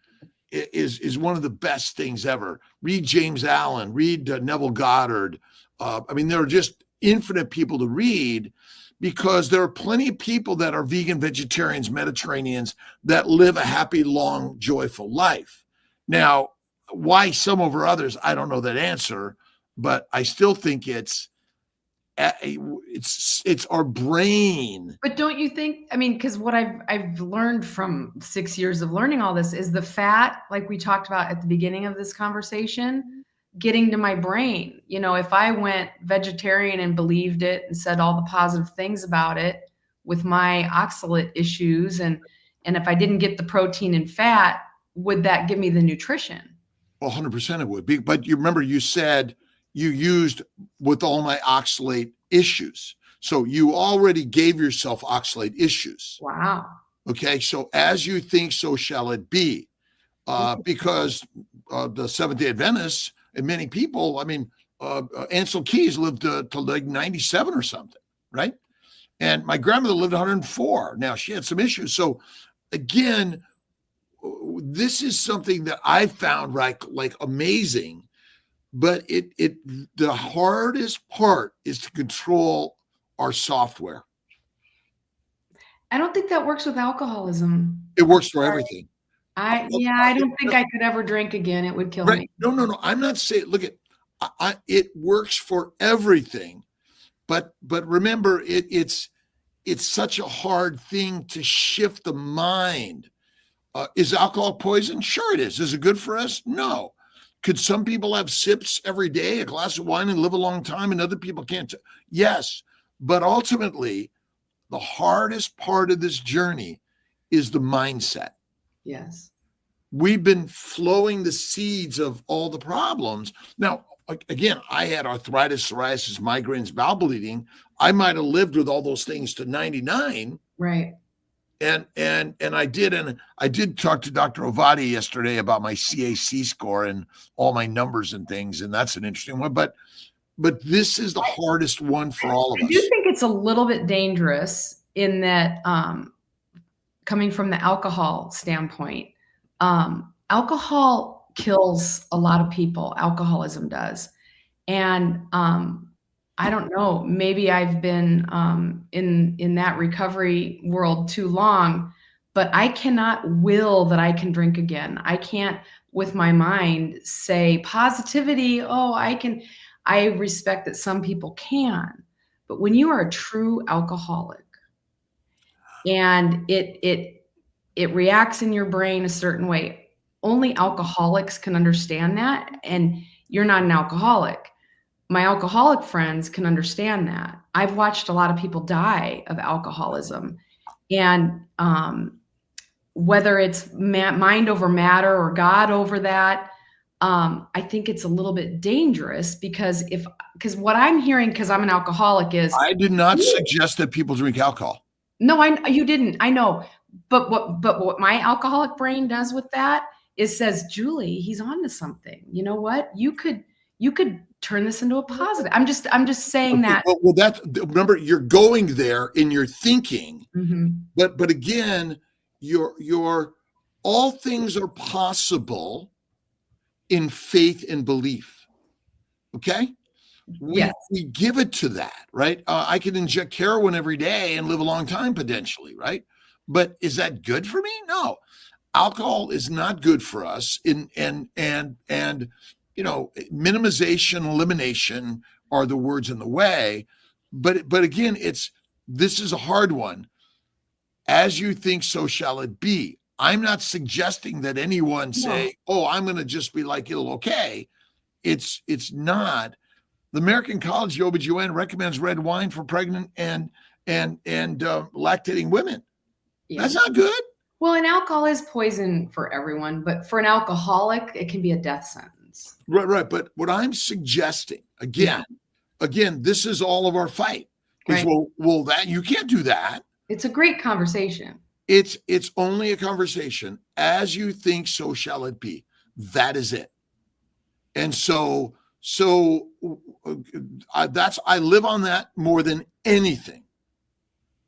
is one of the best things ever. Read James Allen, read Neville Goddard. I mean, there are just infinite people to read, because there are plenty of people that are vegan, vegetarians, Mediterraneans that live a happy, long, joyful life. Now, why some over others, I don't know that answer, but I still think it's our brain. But don't you think, I mean, because what I've learned from 6 years of learning all this is the fat, like we talked about at the beginning of this conversation, getting to my brain. You know, if I went vegetarian and believed it and said all the positive things about it with my oxalate issues, and if I didn't get the protein and fat, would that give me the nutrition? Well, 100% it would be. But you remember you said you used with all my oxalate issues. So you already gave yourself oxalate issues. Wow. Okay. So as you think, so shall it be. Because the Seventh-day Adventists and many people, I mean, Ansel Keys lived to like 97 or something, right? And my grandmother lived 104. Now, she had some issues. So again, this is something that I found like amazing. But the hardest part is to control our software. I don't think that works with alcoholism. It works for everything. I don't think I could ever drink again. It would kill me. No. I'm not saying. Look it works for everything, but remember, it's such a hard thing to shift the mind. Is alcohol poison? Sure, it is. Is it good for us? No. Could some people have sips every day, a glass of wine, and live a long time, and other people can't? Yes. But ultimately, the hardest part of this journey is the mindset. Yes. We've been flowing the seeds of all the problems. Now, again, I had arthritis, psoriasis, migraines, bowel bleeding. I might have lived with all those things to 99. Right. And I did talk to Dr. Ovadi yesterday about my CAC score and all my numbers and things, and that's an interesting one. But this is the hardest one for all of us. I do think it's a little bit dangerous in that, coming from the alcohol standpoint, alcohol kills a lot of people. Alcoholism does, and I don't know, maybe I've been in that recovery world too long, but I cannot will that I can drink again. I can't with my mind say positivity. Oh, I respect that some people can, but when you are a true alcoholic and it reacts in your brain a certain way, only alcoholics can understand that. And you're not an alcoholic. My alcoholic friends can understand that. I've watched a lot of people die of alcoholism, and whether it's mind over matter or God over that, I think it's a little bit dangerous because what I'm hearing, because I'm an alcoholic, is I did not suggest that people drink alcohol. no, you didn't. I know, but what my alcoholic brain does with that is says, Julie, he's on to something. You know what? You could turn this into a positive. I'm just saying that. Well, remember, you're going there in your thinking, Mhm. but again, your all things are possible in faith and belief. Okay. Yes. We give it to that, right? I could inject heroin every day and live a long time potentially, right? But is that good for me? No. Alcohol is not good for us. And minimization, elimination are the words in the way. But again, this is a hard one. As you think, so shall it be. I'm not suggesting that anyone say, "Oh, I'm going to just be like it'll okay." It's not. The American College of OBGYN recommends red wine for pregnant and lactating women. Yeah. That's not good. Well, and alcohol is poison for everyone, but for an alcoholic, it can be a death sentence. Right. But what I'm suggesting, again, this is all of our fight. Is, Right. well, that you can't do that. It's a great conversation. It's only a conversation. As you think, so shall it be. That is it. And so I live on that more than anything.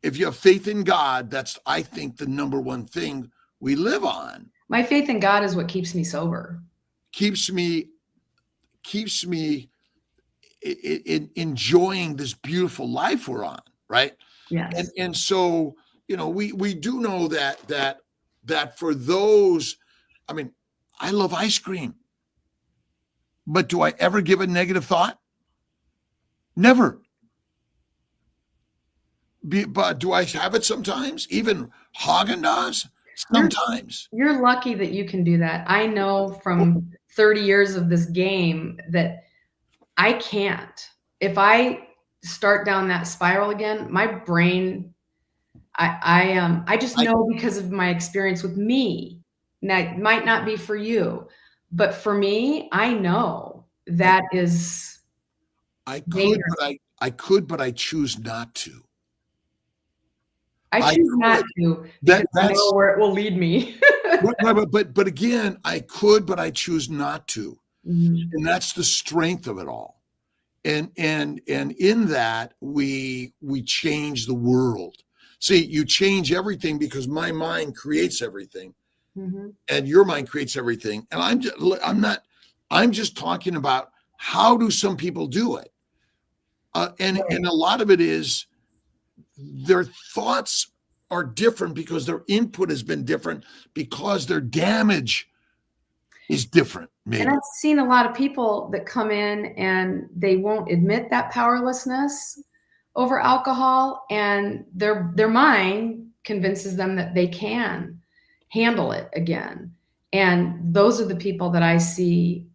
If you have faith in God, that's, I think, the number one thing we live on. My faith in God is what keeps me sober. Keeps me enjoying this beautiful life we're on, right? Yes. And so, we do know that for those, I mean, I love ice cream, but do I ever give a negative thought? Never. But do I have it sometimes? Even Haagen-Dazs? Sometimes. You're lucky that you can do that. I know from 30 years of this game that I can't. If I start down that spiral again, my brain, I just know because of my experience with me. Now, it might not be for you, but for me, I know that is dangerous. I could, but I choose not to. I choose not to because I know where it will lead me. But again, I could, but I choose not to. Mm-hmm. And that's the strength of it all. And in that we change the world. See, you change everything because my mind creates everything, Mm-hmm. and your mind creates everything. And I'm just talking about how do some people do it, and a lot of it is their thoughts are different because their input has been different because their damage is different. Maybe. And I've seen a lot of people that come in and they won't admit that powerlessness over alcohol, and their mind convinces them that they can handle it again. And those are the people that I see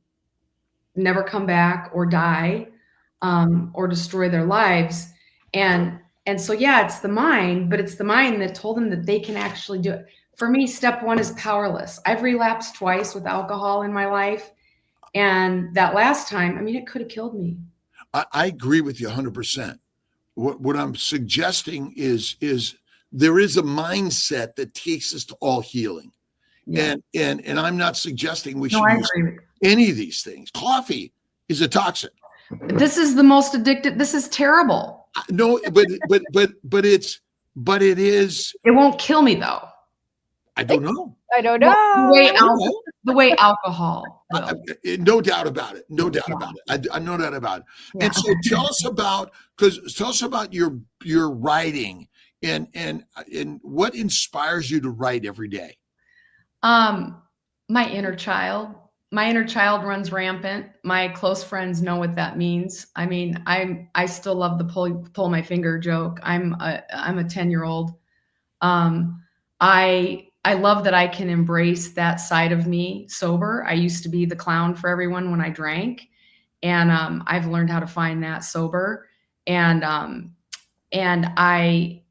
never come back or die or destroy their lives. And so, yeah, it's the mind, but it's the mind that told them that they can actually do it. For me, step one is powerless. I've relapsed twice with alcohol in my life. And that last time, I mean, it could have killed me. I agree with you 100%. What I'm suggesting is there is a mindset that takes us to all healing. Yeah. And I'm not suggesting we should use any of these things. Coffee is a toxin. This is the most addictive. This is terrible. No, but it is. It won't kill me though. I don't know. The way alcohol. No doubt about it. No doubt about it. I no doubt about it. Yeah. And so tell us about your writing and what inspires you to write every day. My inner child. My inner child runs rampant. My close friends know what that means. I mean, I still love the pull my finger joke. I'm a 10-year-old. I love that I can embrace that side of me sober. I used to be the clown for everyone when I drank, and I've learned how to find that sober. And I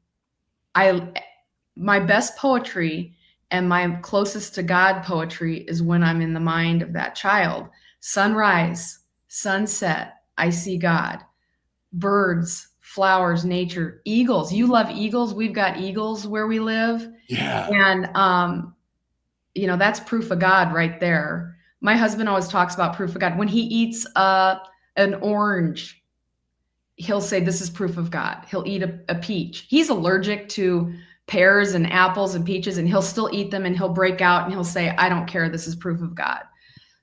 my best poetry and my closest to God poetry is when I'm in the mind of that child. Sunrise, sunset, I see God. Birds, flowers, nature, eagles. You love eagles. We've got eagles where we live. Yeah. And, that's proof of God right there. My husband always talks about proof of God. When he eats an orange, he'll say, this is proof of God. He'll eat a peach. He's allergic to pears and apples and peaches, and he'll still eat them, and he'll break out and he'll say, I don't care. This is proof of God.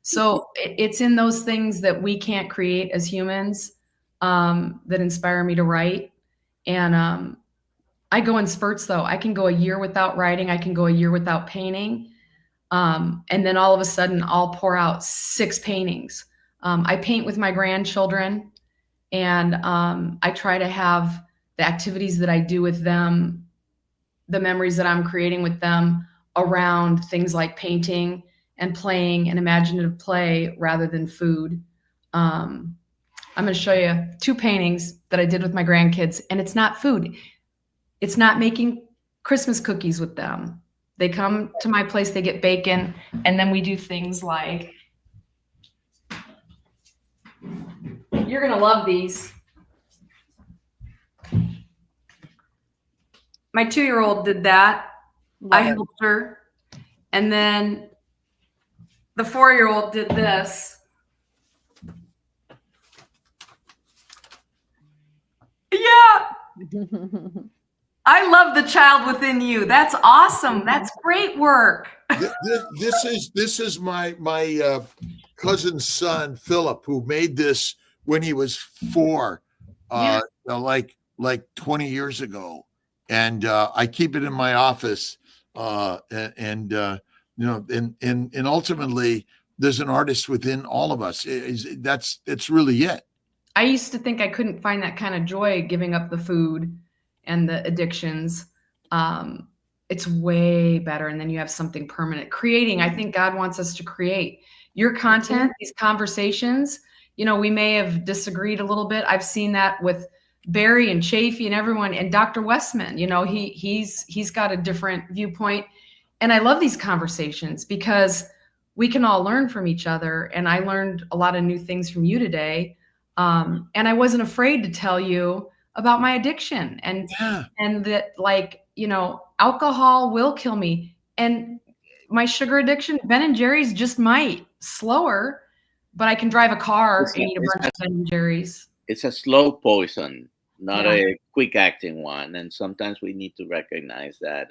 So it's in those things that we can't create as humans that inspire me to write. And I go in spurts, though. I can go a year without writing. I can go a year without painting. And then all of a sudden I'll pour out 6 paintings. I paint with my grandchildren, and I try to have the activities that I do with them, the memories that I'm creating with them, around things like painting and playing and imaginative play rather than food. I'm going to show you 2 paintings that I did with my grandkids, and it's not food. It's not making Christmas cookies with them. They come to my place, they get bacon, and then we do things like, you're going to love these. My 2-year-old did that. I helped her. And then the 4-year-old did this. Yeah. I love the child within you. That's awesome. That's great work. This is my cousin's son, Philip, who made this when he was 4, like 20 years ago. And I keep it in my office, and ultimately, there's an artist within all of us. It's really it. I used to think I couldn't find that kind of joy giving up the food and the addictions. It's way better, and then you have something permanent. Creating, I think God wants us to create. Your content, these conversations, we may have disagreed a little bit. I've seen that with Barry and Chafee and everyone, and Dr. Westman, he's got a different viewpoint. And I love these conversations because we can all learn from each other. And I learned a lot of new things from you today. And I wasn't afraid to tell you about my addiction and that, alcohol will kill me. And my sugar addiction, Ben and Jerry's just might. Slower, but I can drive a car and eat a bunch of Ben and Jerry's. It's a slow poison, not a quick acting one. And sometimes we need to recognize that.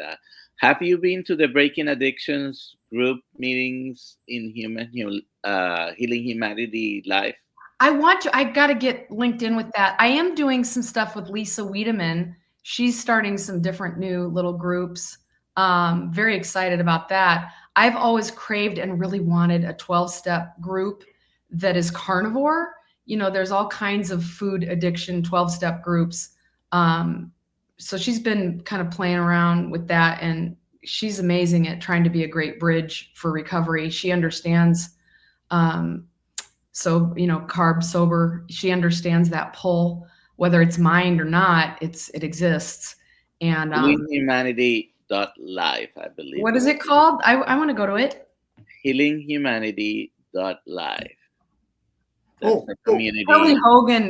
Have you been to the Breaking Addictions group meetings in Healing Humanity Live? I want to. I got to get linked in with that. I am doing some stuff with Lisa Wiedemann. She's starting some different new little groups. Very excited about that. I've always craved and really wanted a 12-step group that is carnivore. There's all kinds of food addiction 12-step groups. So she's been kind of playing around with that, and she's amazing at trying to be a great bridge for recovery. She understands, carb sober. She understands that pull, whether it's mind or not, it exists. And HealingHumanity.live, I believe. What is it called? I want to go to it. HealingHumanity.live. Community.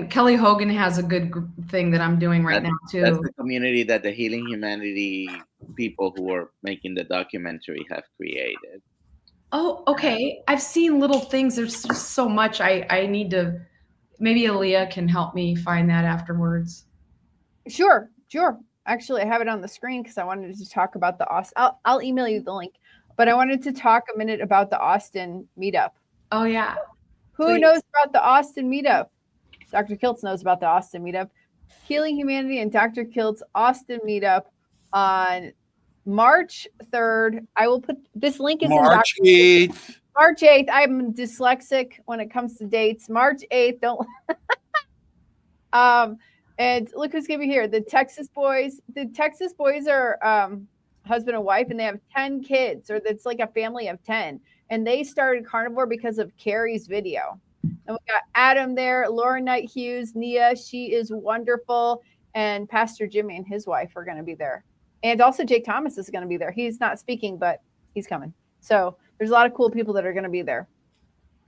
Kelly Hogan has a good thing that I'm doing right now too. That's the community that the Healing Humanity people who are making the documentary have created. Oh, okay. I've seen little things. There's just so much. I need to. Maybe Aaliyah can help me find that afterwards. Sure. Actually, I have it on the screen because I wanted to talk about the Austin. I'll email you the link, but I wanted to talk a minute about the Austin meetup. Oh yeah. Who knows about the Austin meetup? Dr. Kiltz knows about the Austin meetup. Healing Humanity and Dr. Kiltz Austin meetup on March 3rd. I will put this link is March in 8th. March 8th. I'm dyslexic when it comes to dates. March 8th. Don't. And look who's gonna be here. The Texas boys. The Texas boys are husband and wife, and they have 10 kids, or it's like a family of 10. And they started carnivore because of Carrie's video. And we got Adam there, Laura Knight Hughes, Nia. She is wonderful, and Pastor Jimmy and his wife are going to be there. And also Jake Thomas is going to be there. He's not speaking, but he's coming. So there's a lot of cool people that are going to be there.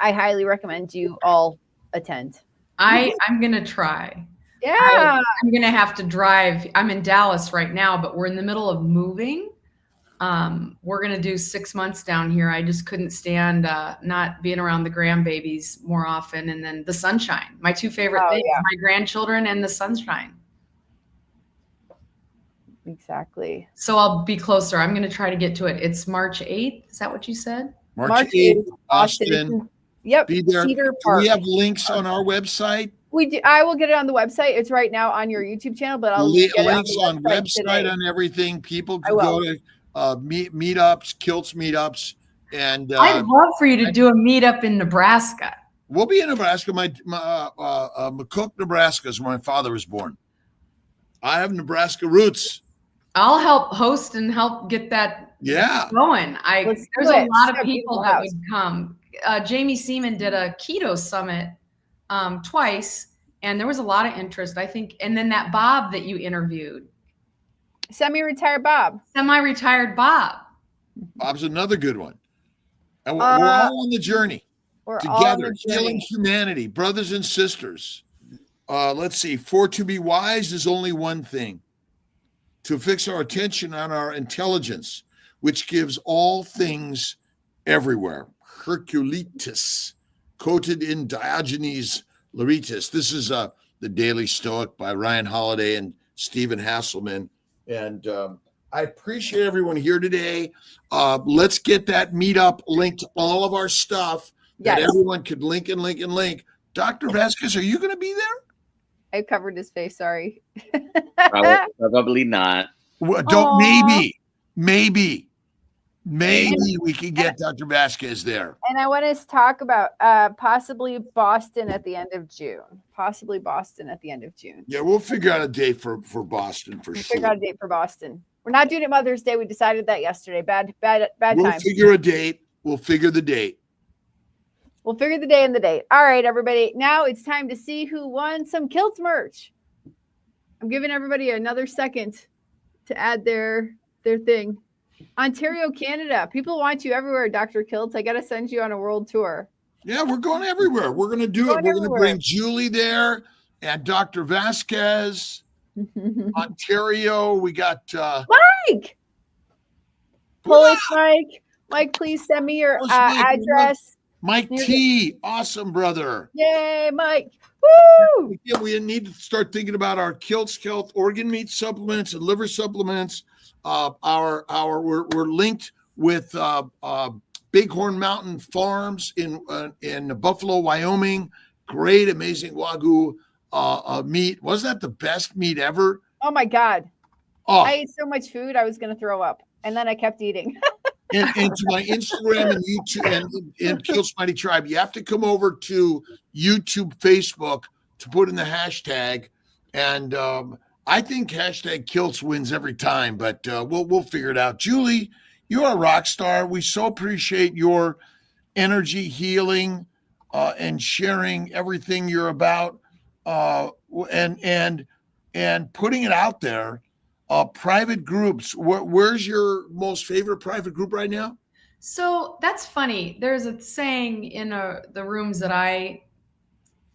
I highly recommend you all attend. I'm going to try. Yeah. I'm going to have to drive. I'm in Dallas right now, but we're in the middle of moving. We're going to do 6 months down here. I just couldn't stand not being around the grandbabies more often. And then the sunshine, my two favorite things, my grandchildren and the sunshine. Exactly. So I'll be closer. I'm going to try to get to it. It's March 8th. Is that what you said? March 8th, Austin. Yep. Be there. Cedar Do Park. we have links on our website? We do. I will get it on the website. It's right now on your YouTube channel, but I'll links get it on website on everything. People can go to meetups, Kiltz meetups, and I'd love for you to do a meetup in Nebraska. We'll be in Nebraska. My McCook, Nebraska is where my father was born. I have Nebraska roots. I'll help host and help get that going. There's a lot of people that would come. Jamie Seaman did a keto summit twice, and there was a lot of interest, I think. And then that Bob that you interviewed. Semi-retired Bob. Semi-retired Bob. Bob's another good one. And we're all on the journey. We're together, all on the healing humanity, brothers and sisters. Let's see. For to be wise is only one thing: to fix our attention on our intelligence, which gives all things everywhere. Herculetus, quoted in Diogenes Laertius. This is the Daily Stoic by Ryan Holiday and Stephen Hasselman. And I appreciate everyone here today. Let's get that meetup linked to all of our stuff that everyone could link and link and link. Dr. Vasquez, are you going to be there? I covered his face. Sorry. Probably not. Well, maybe we could get Dr. Vasquez there. And I want to talk about possibly Boston at the end of June. Yeah, we'll figure out a date for Boston for sure. Figure out a date for Boston. We're not doing it Mother's Day. We decided that yesterday. Bad time. We'll figure a date. We'll figure the date. We'll figure the day and the date. All right, everybody. Now it's time to see who won some Kiltz merch. I'm giving everybody another second to add their thing. Ontario, Canada. People want you everywhere, Dr. Kiltz. I got to send you on a world tour. Yeah, we're going everywhere. We're going to do it. We're going to bring Julie there and Dr. Vasquez. Ontario, we got Mike. Polish Mike. Mike, please send me your address. Mike T. Awesome, brother. Yay, Mike. Woo! Yeah, we need to start thinking about our Kiltz Health organ meat supplements and liver supplements. We're linked with Bighorn Mountain Farms in Buffalo, Wyoming. Great, amazing Wagyu meat. Wasn't that the best meat ever? Oh my God. Oh. I ate so much food, I was going to throw up. And then I kept eating. and to my Instagram and YouTube and Kiltz Mighty Tribe, you have to come over to YouTube, Facebook to put in the hashtag. And I think hashtag Kiltz wins every time, but we'll figure it out. Julie, you're a rock star. We so appreciate your energy, healing, and sharing everything you're about, and putting it out there. Private groups. Where's your most favorite private group right now? So that's funny. There's a saying in the rooms that I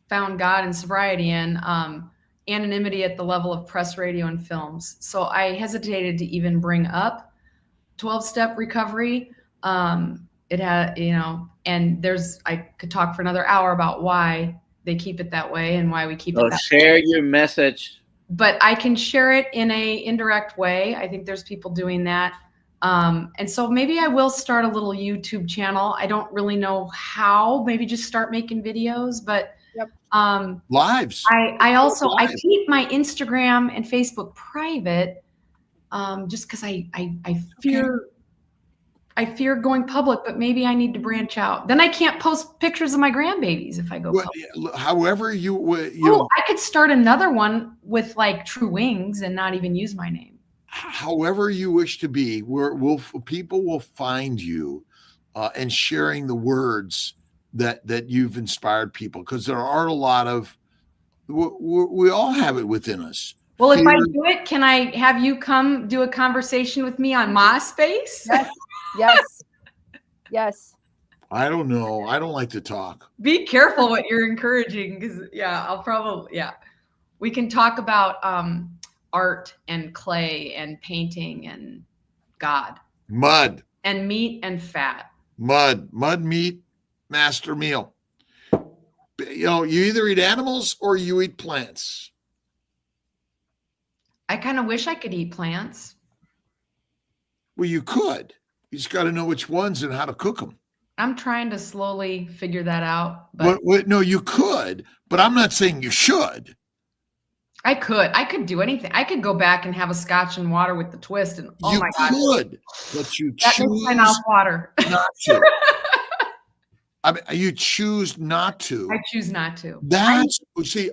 found God and sobriety in, anonymity at the level of press, radio, and films. So I hesitated to even bring up 12-step recovery. It had, and I could talk for another hour about why they keep it that way and why we keep it that way. Share your message. But I can share it in a indirect way. I think there's people doing that. And so maybe I will start a little YouTube channel. I don't really know how, maybe just start making videos, but lives. I also, I keep my Instagram and Facebook private just because I fear going public, but maybe I need to branch out. Then I can't post pictures of my grandbabies if I go public. However you Oh, I could start another one with like True Wings and not even use my name. however you wish to be, people will find you, and sharing the words that you've inspired people, because there are a lot of we all have it within us. Well, if I do it, can I have you come do a conversation with me on MySpace? Yes. I don't know. I don't like to talk. Be careful what you're encouraging, because we can talk about art and clay and painting and God. Mud. And meat and fat. Mud, meat, master meal. You either eat animals or you eat plants. I kind of wish I could eat plants. Well, you could. You just got to know which ones and how to cook them. I'm trying to slowly figure that out. But no, you could, but I'm not saying you should. I could do anything. I could go back and have a scotch and water with the twist, and oh my God. You could, but you that choose makes my mouth water. not to. I mean, you choose not to. I choose not to.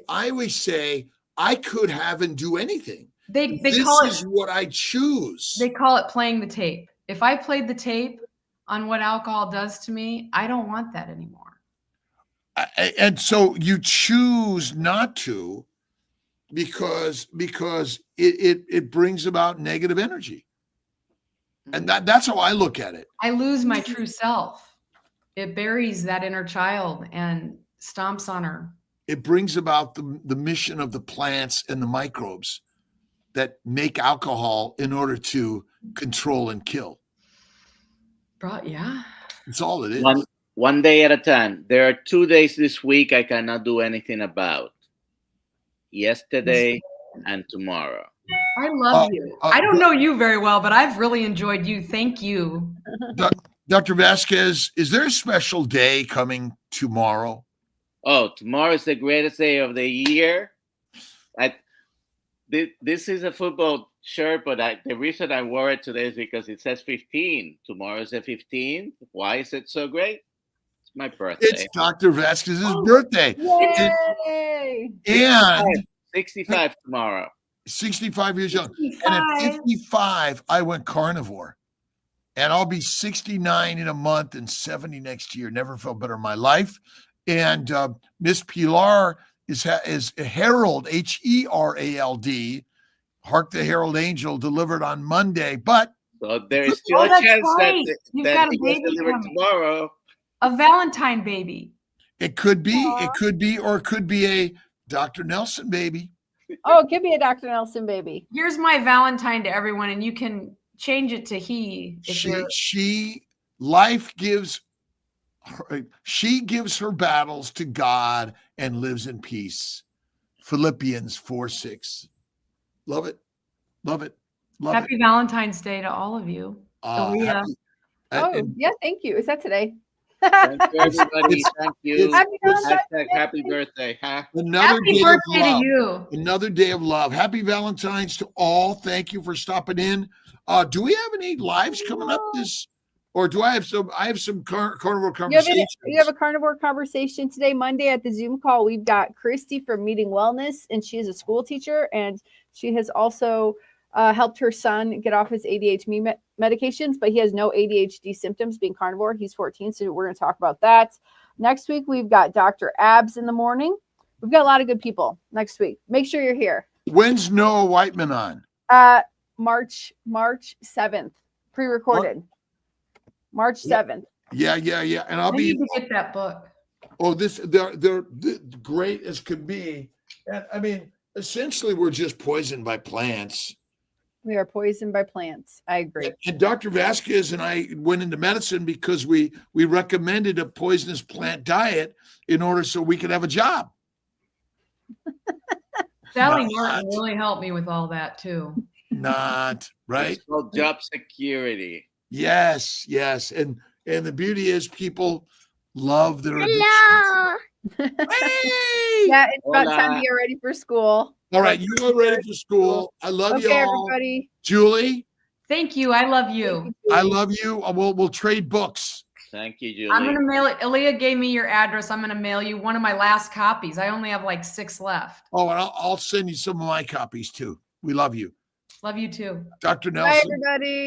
I always say I could have and do anything. This is what I choose. They call it playing the tape. If I played the tape on what alcohol does to me, I don't want that anymore. And so you choose not to, because it brings about negative energy. And that's how I look at it. I lose my true self. It buries that inner child and stomps on her. It brings about the mission of the plants and the microbes that make alcohol in order to control and kill. Yeah. It's all it is. One day at a time. There are 2 days this week I cannot do anything about. Yesterday and tomorrow. I love you. I don't know you very well, but I've really enjoyed you. Thank you. Dr. Vasquez, is there a special day coming tomorrow? Oh, tomorrow is the greatest day of the year. This is a football shirt, but the reason I wore it today is because it says 15. Tomorrow is the 15th. Why is it so great? It's my birthday. It's Dr. Vasquez's birthday. Yay! And 65 tomorrow. 65 years young. And at 55, I went carnivore. And I'll be 69 in a month and 70 next year. Never felt better in my life. And Miss Pilar is Herald, Herald, Hark the Herald Angel, delivered on Monday. But so there is still a chance that it was delivered tomorrow. A Valentine baby. It could be, or it could be a Dr. Nelson baby. Oh, it could be a Dr. Nelson baby. Here's my Valentine to everyone, and you can change it to he. She gives her battles to God and lives in peace. Philippians 4:6. Love it. Love it. Happy Valentine's Day to all of you. Yeah, thank you. Is that today? Thank you, everybody. Thank you. Happy birthday. Happy birthday to you. Another day of love. Happy Valentine's to all. Thank you for stopping in. Do we have any lives coming up or do I have some carnivore conversations? You have a carnivore conversation today, Monday at the Zoom call. We've got Christy from Meeting Wellness, and she is a school teacher, and she has also helped her son get off his ADHD medications, but he has no ADHD symptoms being carnivore. He's 14, so we're going to talk about that. Next week, we've got Dr. Abs in the morning. We've got a lot of good people next week. Make sure you're here. When's Noah Whiteman on? March 7th, pre-recorded. March 7th. Yeah. And I need to get that book. Oh, they're great as could be. And I mean, essentially, we're just poisoned by plants. We are poisoned by plants. I agree. And Dr. Vasquez and I went into medicine because we recommended a poisonous plant diet in order so we could have a job. Sally Martin really helped me with all that too. Not right. It's called job security. Yes. And the beauty is people love their Hello. Hey! Yeah, it's about time to get ready for school. All right, you go ready for school. I love you Okay, all. everybody. Julie, Thank you. I love Thank you. you, I Julie. love you. We'll trade books. Thank you, Julie. I'm going to mail it. Aaliyah gave me your address. I'm going to mail you one of my last copies. I only have like 6 left. Oh, and I'll send you some of my copies too. We love you. Love you too. Dr. Bye, Nelson. everybody.